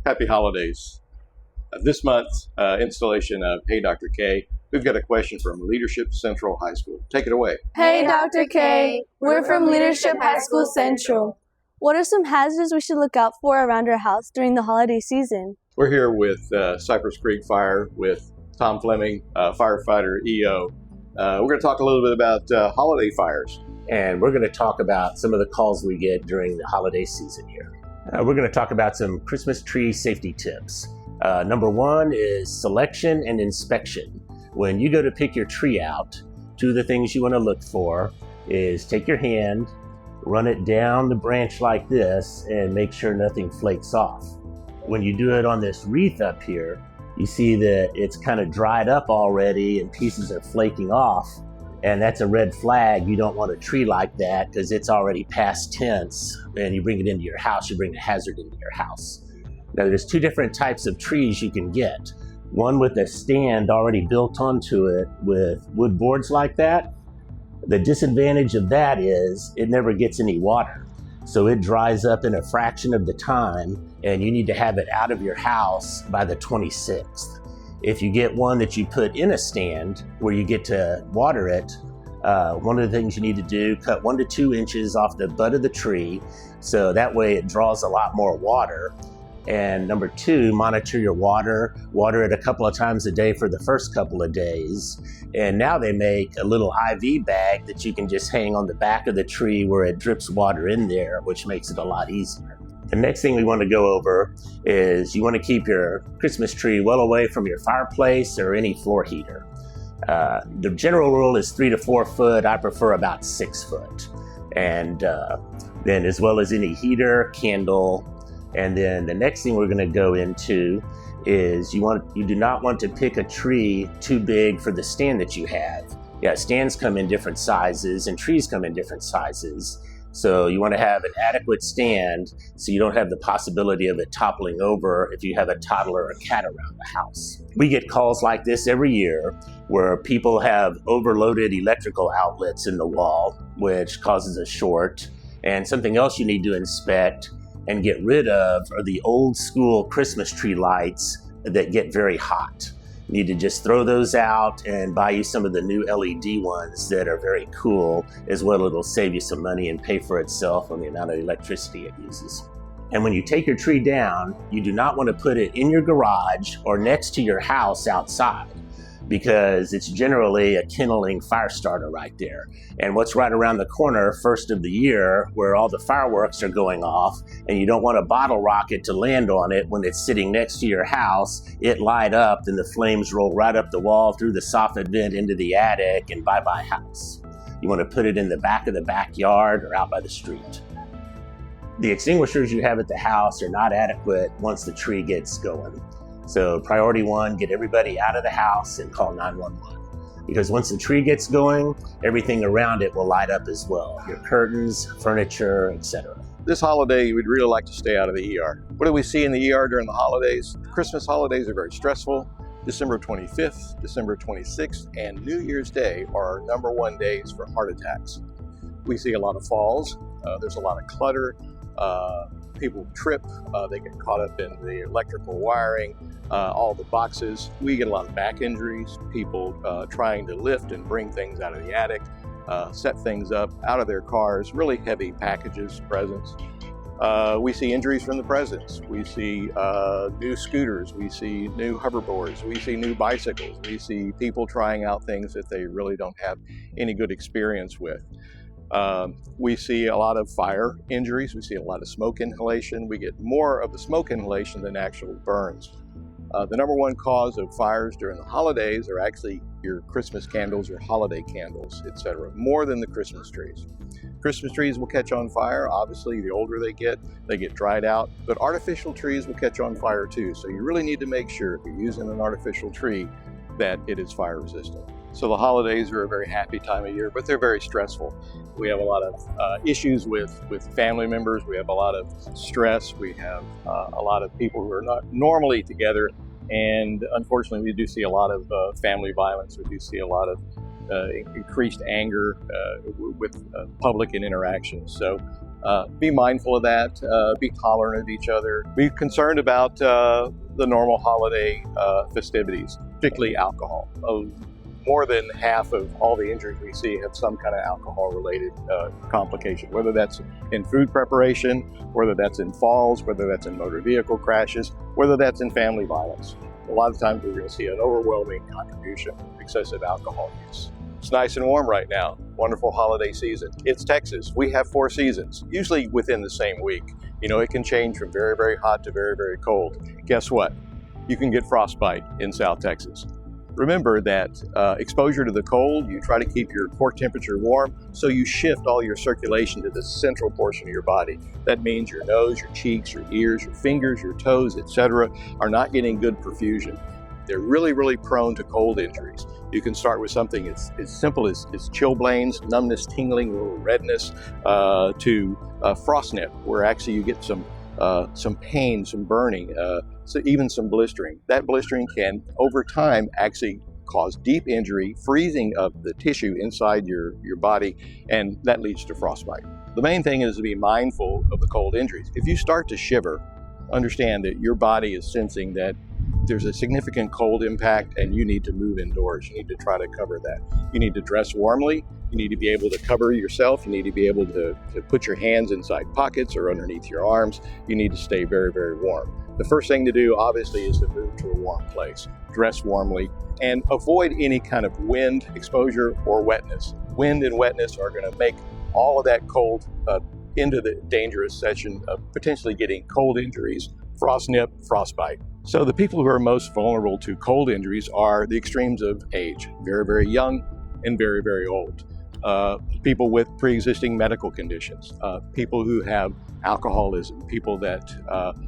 Happy holidays. This month's installation of Hey Dr. K, we've got a question from Leadership Central High School. Take it away. Hey Dr. K, we're from Leadership High School Central. What are some hazards we should look out for around our house during the holiday season? We're here with Cypress Creek Fire with Tom Fleming, Firefighter, EO. We're going to talk a little bit about holiday fires. And we're going to talk about some of the calls we get during the holiday season here. We're going to talk about some Christmas tree safety tips. Number one is selection and inspection. When you go to pick your tree out, two of the things you want to look for is take your hand, run it down the branch like this, and make sure nothing flakes off. When you do it on this wreath up here, you see that it's kind of dried up already and pieces are flaking off. And that's a red flag. You don't want a tree like that because it's already past tense, and you bring it into your house, you bring the hazard into your house. Now there's two different types of trees you can get. One with a stand already built onto it with wood boards like that. The disadvantage of that is it never gets any water. So it dries up in a fraction of the time, and you need to have it out of your house by the 26th. If you get one that you put in a stand where you get to water it, one of the things you need to do, cut 1 to 2 inches off the butt of the tree, so that way it draws a lot more water. And number 2, monitor your water. Water it a couple of times a day for the first couple of days. And now they make a little IV bag that you can just hang on the back of the tree where it drips water in there, which makes it a lot easier. The next thing we want to go over is you want to keep your Christmas tree well away from your fireplace or any floor heater. The general rule is 3 to 4 foot. I prefer about 6 foot. And then as well as any heater, candle. And then the next thing we're going to go into is you do not want to pick a tree too big for the stand that you have. Yeah, stands come in different sizes and trees come in different sizes. So you want to have an adequate stand so you don't have the possibility of it toppling over if you have a toddler or a cat around the house. We get calls like this every year where people have overloaded electrical outlets in the wall, which causes a short. And something else you need to inspect and get rid of are the old school Christmas tree lights that get very hot. You need to just throw those out and buy you some of the new LED ones that are very cool. As well, it'll save you some money and pay for itself on the amount of electricity it uses. And when you take your tree down, you do not want to put it in your garage or next to your house outside, because it's generally a kindling fire starter right there. And what's right around the corner, first of the year, where all the fireworks are going off, and you don't want a bottle rocket to land on it when it's sitting next to your house, it light up, then the flames roll right up the wall through the soffit vent into the attic, and bye-bye house. You want to put it in the back of the backyard or out by the street. The extinguishers you have at the house are not adequate once the tree gets going. So priority 1, get everybody out of the house and call 911. Because once the tree gets going, everything around it will light up as well. Your curtains, furniture, etc. This holiday, we'd really like to stay out of the ER. What do we see in the ER during the holidays? Christmas holidays are very stressful. December 25th, December 26th, and New Year's Day are our #1 days for heart attacks. We see a lot of falls. There's a lot of clutter. People trip, they get caught up in the electrical wiring, all the boxes. We get a lot of back injuries, people trying to lift and bring things out of the attic, set things up out of their cars, really heavy packages, presents. We see injuries from the presents. We see new scooters, we see new hoverboards, we see new bicycles, we see people trying out things that they really don't have any good experience with. We see a lot of fire injuries. We see a lot of smoke inhalation. We get more of the smoke inhalation than actual burns. The #1 cause of fires during the holidays are actually your Christmas candles, your holiday candles, etc., more than the Christmas trees. Christmas trees will catch on fire. Obviously, the older they get dried out, but artificial trees will catch on fire too. So you really need to make sure if you're using an artificial tree that it is fire resistant. So the holidays are a very happy time of year, but they're very stressful. We have a lot of issues with family members. We have a lot of stress. We have a lot of people who are not normally together. And unfortunately, we do see a lot of family violence. We do see a lot of increased anger with public and interactions. So Be mindful of that. Be tolerant of each other. Be concerned about the normal holiday festivities, particularly alcohol. More than half of all the injuries we see have some kind of alcohol-related complication, whether that's in food preparation, whether that's in falls, whether that's in motor vehicle crashes, whether that's in family violence. A lot of times we're going to see an overwhelming contribution of excessive alcohol use. It's nice and warm right now. Wonderful holiday season. It's Texas. We have 4 seasons, usually within the same week. You know, it can change from very, very hot to very, very cold. Guess what? You can get frostbite in South Texas. Remember that exposure to the cold, you try to keep your core temperature warm, so you shift all your circulation to the central portion of your body. That means your nose, your cheeks, your ears, your fingers, your toes, etc. are not getting good perfusion. They're really, really prone to cold injuries. You can start with something as simple as chilblains, numbness, tingling, a little redness, to frostnip, where actually you get some pain, some burning, so even some blistering. That blistering can, over time, actually cause deep injury, freezing of the tissue inside your body, and that leads to frostbite. The main thing is to be mindful of the cold injuries. If you start to shiver, understand that your body is sensing that there's a significant cold impact and you need to move indoors. You need to try to cover that. You need to dress warmly. You need to be able to cover yourself. You need to be able to put your hands inside pockets or underneath your arms. You need to stay very, very warm. The first thing to do, obviously, is to move to a warm place. Dress warmly and avoid any kind of wind exposure or wetness. Wind and wetness are going to make all of that cold into the dangerous section of potentially getting cold injuries, frostnip, frostbite. So the people who are most vulnerable to cold injuries are the extremes of age, very, very young and very, very old. People with pre-existing medical conditions, people who have alcoholism, people that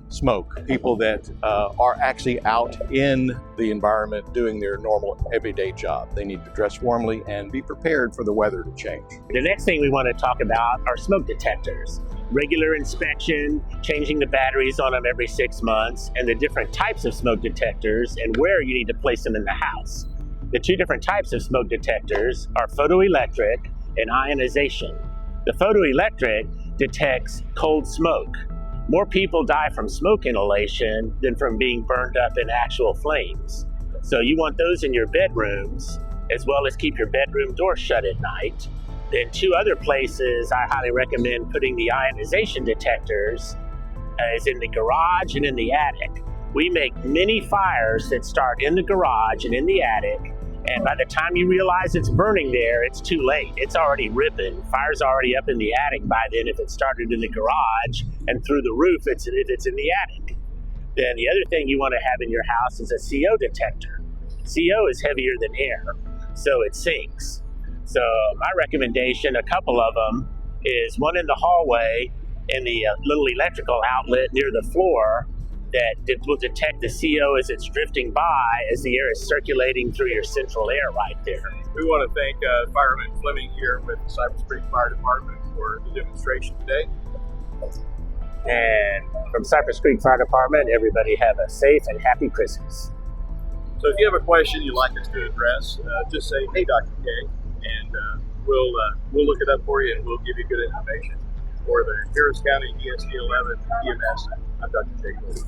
smoke, people that are actually out in the environment doing their normal everyday job. They need to dress warmly and be prepared for the weather to change. The next thing we want to talk about are smoke detectors. Regular inspection, changing the batteries on them every 6 months, and the different types of smoke detectors and where you need to place them in the house. The 2 different types of smoke detectors are photoelectric and ionization. The photoelectric detects cold smoke. More people die from smoke inhalation than from being burned up in actual flames. So you want those in your bedrooms, as well as keep your bedroom door shut at night. Then 2 other places I highly recommend putting the ionization detectors is in the garage and in the attic. We make many fires that start in the garage and in the attic, and by the time you realize it's burning there, it's too late. It's already ripping. Fire's already up in the attic by then if it started in the garage, and through the roof if it's in the attic. Then the other thing you want to have in your house is a CO detector. CO is heavier than air, so it sinks. So my recommendation, a couple of them, is one in the hallway and the little electrical outlet near the floor that will detect the CO as it's drifting by, as the air is circulating through your central air right there. We want to thank Fireman Fleming here with the Cypress Creek Fire Department for the demonstration today. And from Cypress Creek Fire Department, everybody have a safe and happy Christmas. So if you have a question you'd like us to address, just say, "Hey, Dr. K," and we'll look it up for you and we'll give you good information. For the Harris County ESD 11 EMS, I'm Dr. J.